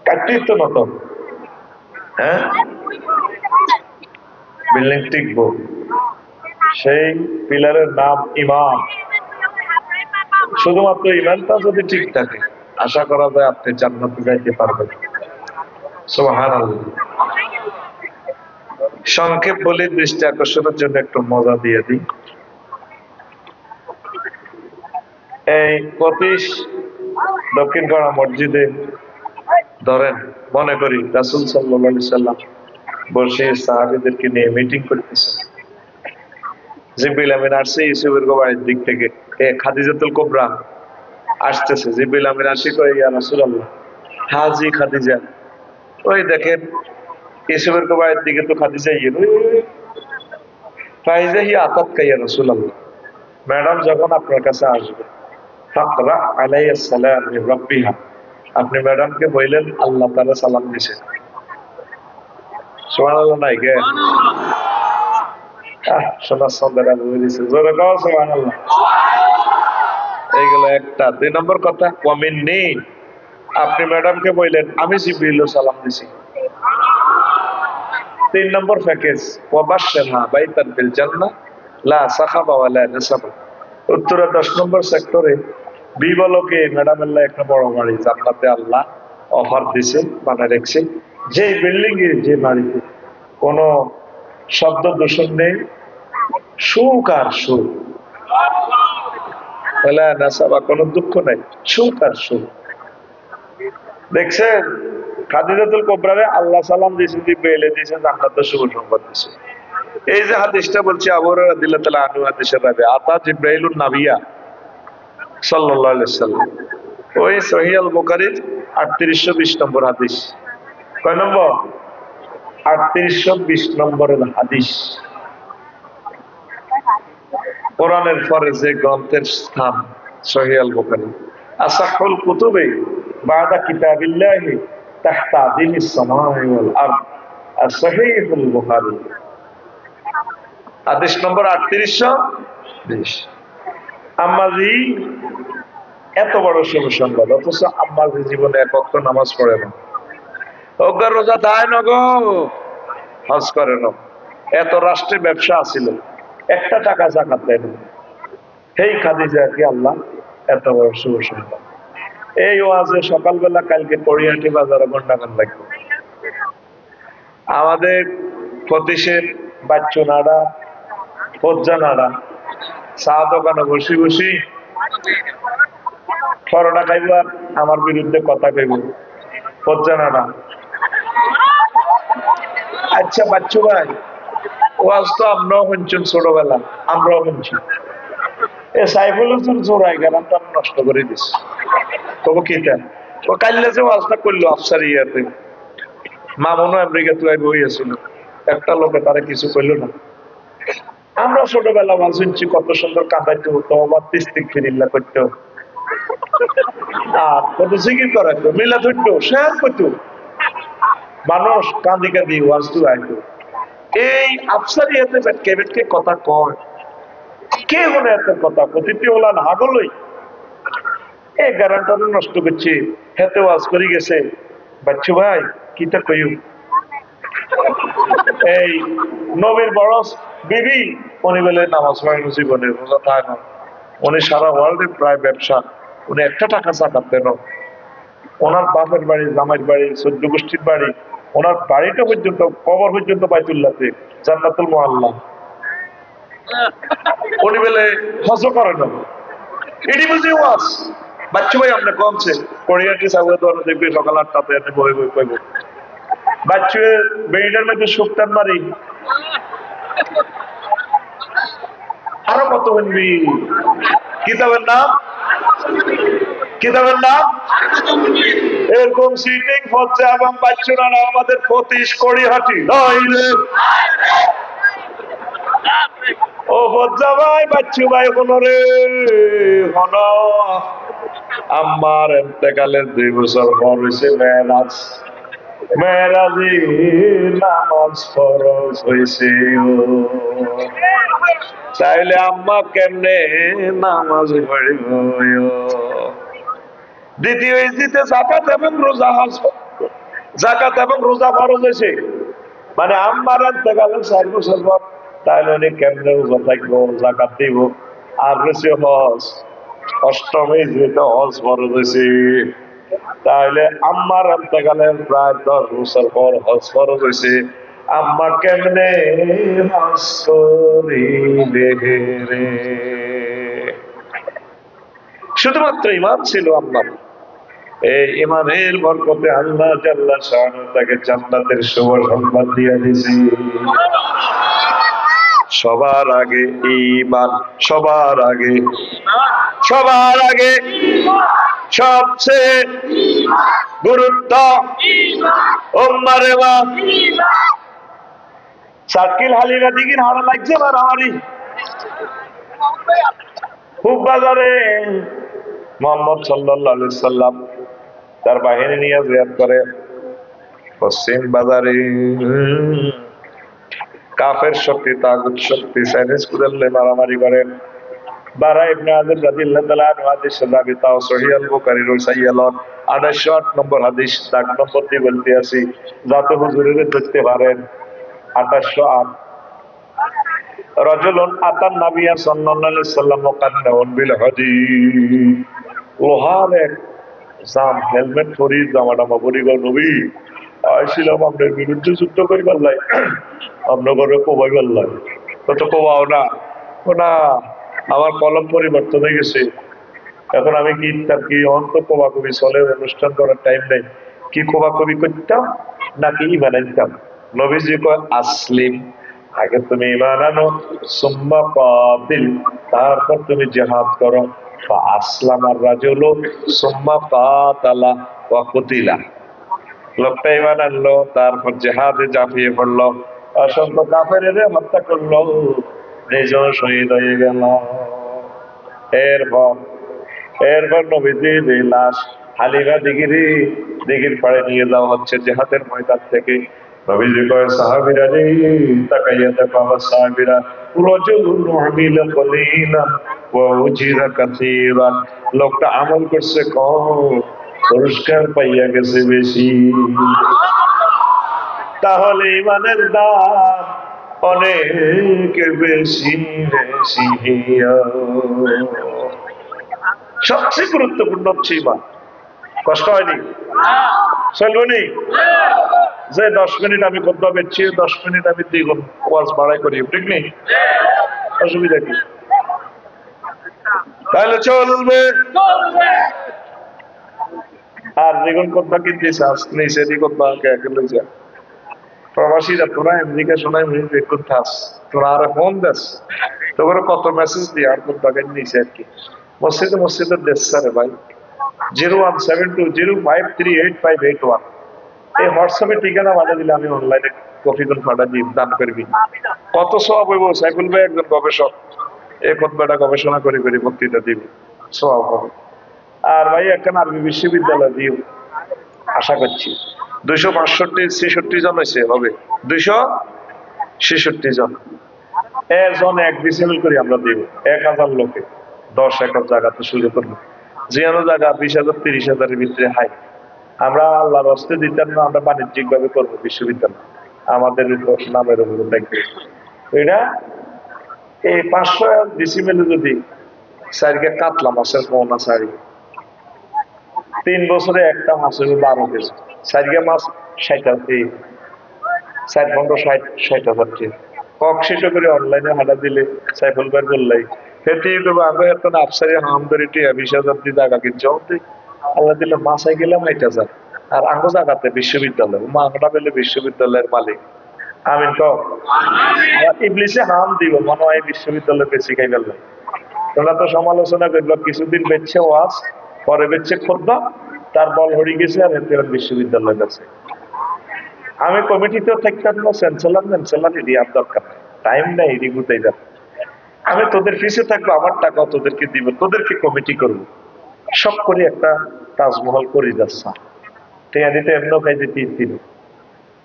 কাটতেই তো নত, হ্যাঁ বিল্ডিং টিকবো, সেই পিলারের নাম ইমান। শুধুমাত্র ইমানটা যদি ঠিক থাকে, আশা করা যায় আপনি জান্নাতে যাইতে পারবেন। সুবহানাল্লাহ। সংক্ষেপ বলে দৃষ্টি আকর্ষণের জন্য একটু মজা দিয়ে দিই। এই 25 দক্ষিণ পাড়া মসজিদে ধরেন মনে করি রাসূল সাল্লাল্লাহু আলাইহি সাল্লাম বসে সাহাবীদেরকে নিয়ে মিটিং করতেছে। জিবরিল আমিন আসছে ইউসুফের বাড়ির দিক থেকে, খাদিজাতুল কুবরা আসতেছে। জিবরিল আমিন আসি কই, ইয়া রাসূলুল্লাহ, হাজি খাদিজা। ওই দেখেন ইউসুফের বাড়ির দিকে তো খাদিজা ফাইজা হি আতাত কাইয়া রাসূলুল্লাহ, ম্যাডাম যখন আপনার কাছে আসবে ফাকরা আলাইহিস সালাম মিন রাব্বিহা, আপনি ম্যাডামকে বললেন আল্লাহ তাআলা সালাম দিয়েছে। সুবহানাল্লাহ নাই গে? সোনার সন্তানরা বলে দিয়েছে, জোরে কও সুবহানাল্লাহ। এইগুলো একটা। 2 নম্বর কথা, ওয়ামিন্নি, আপনি ম্যাডামকে বললেন আমি জিবরিল সালাম দিছি। 3 নম্বর প্যাকেজ, ওয়াবাশশারহা বাইতান ফিল জান্নাহ লা সাখাবা ওয়ালা নাসাবা। উত্তরা 10 নম্বর সেক্টরে বিবলকে ম্যাডামের লা একটা বড় বাড়ি জান্নাতে আল্লাহ অফার দিছে, বানায় রেখেছে। যে বিল্ডিং এ, যে বাড়িতে কোনো শব্দ দূষণ নেই, সুখ আর সুখ, ওয়ালা নাসাবা, কোনো দুঃখ নাই, সুখ আর সুখ। দেখছেন খাদিজাতুল কুবরারে আল্লাহ সালাম দিয়েছে, জিবরাইল দিয়েছে, জান্নাতে শুভ সংবাদ দিয়েছে। এই যে হাদিসটা বলছি আবু হুরায়রা রাদিয়াল্লাহু তাআলা আনহু হাদিসের রাবি, আতা জিবরাইলুন নাবিয়্যা সাল্লাল্লাহু আলাইহি ওয়াসাল্লাম। ওই সহিহ আল বুখারীর 3820 নম্বর হাদিস। কয় নম্বর? 3820 নম্বরের হাদিস। কোরআনের পরে যে গ্রন্থের স্থান সহিহ আল বুখারী, আসাহুল কুতুবি বাদা কিতাবিল্লাহি তাহতা আদিমিস সামাই ওয়াল আরদ, সহিহুল বুখারী। হাদিস নম্বর 3820। আম্মাজি এত বড় শুভ সংবাদ, অথচ আম্মাজি জীবনে এক ওয়াক্ত নামাজ পড়ে না, অজ্ঞা রোজা দেয় না গো, হজ করে না, এত রাষ্ট্রে ব্যবসা আছিল, একটা টাকা যাকাত দেয় না। সেই খাদিজাকে আল্লাহ এত বড় শুভ সংবাদ। এই ওয়াজে সকালবেলা কালকে কড়িয়াটি বাজারে গন্ডাগান লাগবে। আমাদের ফতিশের বাচ্চু নাড়া, ফজ্জা নাড়া, চা দোকানে বসি বসি করোনা খাইব আর আমার বিরুদ্ধে কথা কইব, ফজ্জা নাড়া। আচ্ছা বাচ্চু ভাই, ওয়াজ তো আমরাও শুনছেন ছোটবেলা, আমরাও শুনছি। এ সাইফুল হুজুর জোড়াই গান তো নষ্ট করে দিস। তবু কিটা ও কাল্লা যে ওয়াজটা করলো আফসার ইয়াতে, মামুনও আমেরিকা তুই বই আসছিল, একটা লোকে তারা কিছু করলো না। আমরা ছোটবেলা ওয়াজ শুনছি, কত সুন্দর কাঁদাইতে হতো, আবার তিস্তিক ফিরিল্লা করতো, আর কত জিকির করাইতো, মিলা ধরতো, শেয়ার করতো, মানুষ কাঁদি কাঁদি ওয়াজ তো আইতো। এই আফসার ইয়াতে বেটকে বেটকে কথা কয়, কে হলে এত কথা প্রতিটি হলা না আগলই এই গ্যারান্টারে নষ্ট করছে, হেতে ওয়াজ করে গেছে। বাচ্চু ভাই কিটা কইউ, এই নবীর বড় বিবি, উনি বলে নামাজ পড়েন জীবনের রোজা থাকে না, উনি সারা ওয়ার্ল্ডে প্রায় ব্যবসা, উনি একটা টাকা জাকাত দেন। ওনার বাপের বাড়ি, জামাইয়ের বাড়ি, 14 গোষ্ঠীর বাড়ি, ওনার বাড়িটা পর্যন্ত, কবর পর্যন্ত বাইতুল্লাহতে, জান্নাতুল মুআল্লা। উনি বলে হজ করে না, এটি বুঝি ওয়াজ। বাচ্চু ভাই আপনি কমছে কোরিয়াটি সাউথ দেখবি সকাল 8টাতে আপনি বই বই কইব। বাচ্চু বেড়িটার মধ্যে সুক্তান মারি, আরো কত শুনবি। কিতাবের নাম, কিতাবের নাম এরকম সিটিং হচ্ছে। এবং বাচ্চুরা আমাদের পতিশ কড়িহাটি ও হজ্জা ভাই, বাচ্চু ভাই হলো রে হন। আমার এতেকালের 2 বছর পর হয়েছে মেরাজ, মেরাজি নামাজ ফরজ হয়েছে। চাইলে আম্মা কেমনে নামাজ পড়িব, দ্বিতীয় ইজিতে জাকাত এবং রোজা হজ, জাকাত এবং রোজা ফরজ হয়েছে। মানে আম্মার ইন্তেকালের 4 বছর পর তাহলে উনি কেমনে রোজা থাকবো, জাকাত দিব। আর রয়েছে হজ, অষ্টম ইজরিতে হজ ফরজ হয়েছে। তাহলে আম্মার ইন্তেকালের প্রায় 10 বছর পর হজ ফরজ হয়েছে। আম্মা কেমনে হজ করিবে রে? শুধুমাত্র ইমান ছিল আম্মার। এই ইমানের বরকতে আল্লাহ জাল্লা শাআনু তাকে জান্নাতের শুভ সংবাদ দিয়ে দিয়েছে। সবার আগে ঈমান, সবার আগে, সবার আগে সবচেয়ে গুরুত্ব উম্মারে মা সাকিল হালিরা দিগির হারা লাগছে মারামারি খুব বাজারে। মুহাম্মদ সাল্লাল্লাহু আলাইহি সাল্লাম তার বাহিনী নিয়ে জিয়াদ করে পশ্চিম বাজারে। কাফের শক্তি, তাগুত শক্তি চাইনিজ কুদল্লে মারামারি করে। বারা ইবনে আযিব রাদিয়াল্লাহু তাআলা আনহু হাদিস রাবি তাও সহিহ আল বুখারী রসাইয়ালত 2808 নম্বর হাদিস, দাগ নম্বর দিয়ে বলতে আছি যাতে হুজুরের দেখতে পারেন। 2808 রাজুলুন আতান নাবিয়্যা সাল্লাল্লাহু আলাইহি ওয়াসাল্লাম মুকান্নাউন বিল হাদীদ। লোহার এক জাম, হেলমেট পরি, জামাটামা পরি গো নবী আইছিলাম আপনার বিরুদ্ধে যুদ্ধ করি পাল্লাই, আপনার ঘরে কোবাই পাল্লাই। কত কোবাও না, না আমার কলম পরিবর্তন হয়ে গেছে, এখন আমি কি তার কি অন্ত কোবাকবি চলে, অনুষ্ঠান করার টাইম নেই। কি কোবাকবি করতাম নাকি ইমান আনতাম? নবীজি কয় আসলিম, আগে তুমি ইমান আনো, সুম্মা কাতিল, তারপর তুমি জিহাদ করো। আসলামার রাজুলু সুম্মা কাতালা ওয়া কুতিলা। লোকটা ইমান আনলো, তারপর জিহাদে ঝাঁপিয়ে পড়লো, অসংখ্য কাফেরের হত্যা করলো, নিজেও শহীদ হয়ে গেল। এরপর নবীজির লাশ হালিমা দিঘির পাড়ে নিয়ে যাওয়া হচ্ছে জিহাদের ময়দান থেকে। নবীজি কয় সাহাবীরা রে তাকাইয়া দেখো আমার সাহাবীরা, রাজুলুন আমিলা কলিলান ওয়া উজিরা কাসীরান। লোকটা আমল করছে কম, পুরস্কার পাইয়া গেছে বেশি। তাহলে ইমানের দাম অনেক বেশি বেশি। সবচেয়ে গুরুত্বপূর্ণ হচ্ছে ইমান। কষ্ট হয়নি? চলবনি যে 10 মিনিট আমি খুতবা পেয়েছি, 10 মিনিট আমি দ্বিগুণ ওয়াজ বাড়াই করি, ঠিক নেই? অসুবিধা কি? তাহলে চলবে। আর দ্বিগুণ খুতবা কিনতে চাস নিচে দি খুতবা কে লইছে প্রবাসীরা, তোরা আমেরিকা শোনায় বেকুন থাস, তোরা আর ফোন দেস, তোর কত মেসেজ দিয়ে আর খুতবা কেন নিচে আর কি মসজিদের দেশ রে ভাই। 01720538581 এই হোয়াটসঅ্যাপে ঠিকানা পাঠা দিলে আমি অনলাইনে কপিগুন পাঠা দিই, দান করবি। কত সব হইব? সাইফুল ভাই একজন গবেষক, এই খুতবাটা গবেষণা করে করে বক্তৃতা দিবি, সব হবে। আর ভাই একখান আরবি বিশ্ববিদ্যালয় দিও, আশা করছি 265-63 জন হয়েছে, হবে 266 জন। এজন 1 ডিসিমেল করে আমরা দিব, 1000 লোকে 10 একর জায়গাতে শুরু করবো। যেন জায়গা 20,000-30,000-এর ভিতরে হাই, আমরা আল্লাহর হস্তে দিতাম না, আমরা বাণিজ্যিক ভাবে করবো বিশ্ববিদ্যালয়, আমাদের উপর নামের উপর দেখবে। এটা এই 500 ডিসিমেলে যদি সারিকে কাতলা মাছের পোনা সারি, 3 বছরে একটা মাছ হইল 12 কেজি, সারিকে মাছ 60,000 কক শেষে করে অনলাইনে হাঁটা দিলে সাইফুল ভাই বললাই হেঁটে দেবো। আমি এখন আফসারি হামদারিটি 20,000 দিয়ে জায়গা কিনছে, আল্লাহ দিলে মাসায় গেলাম 8,000। আর আঙ্গো জায়গাতে বিশ্ববিদ্যালয়, মাংটা পেলে বিশ্ববিদ্যালয়ের মালিক। আমিন কও। ইবলিসে হাম দিব মনে হয় বিশ্ববিদ্যালয় বেশি খাই গেল। তোমরা তো সমালোচনা করলো, কিছুদিন বেচছে ওয়াজ, পরে বেচছে খুতবা, তার বল হরি গেছে আর হেঁটে বিশ্ববিদ্যালয় গেছে। আমি কমিটিতে থাকতাম না, চ্যান্সেলার এরিয়ার দরকার, টাইম নেই এদিক গুতাই যাবে। আমি তোদের ফিসে থাকবো, আমার টাকা তোদেরকে দিব, তোদেরকে কমিটি করবো, সব করে একটা তাজমহল করে যাচ্ছে। ঠিক আছে, এমন খাই যে 3 দিন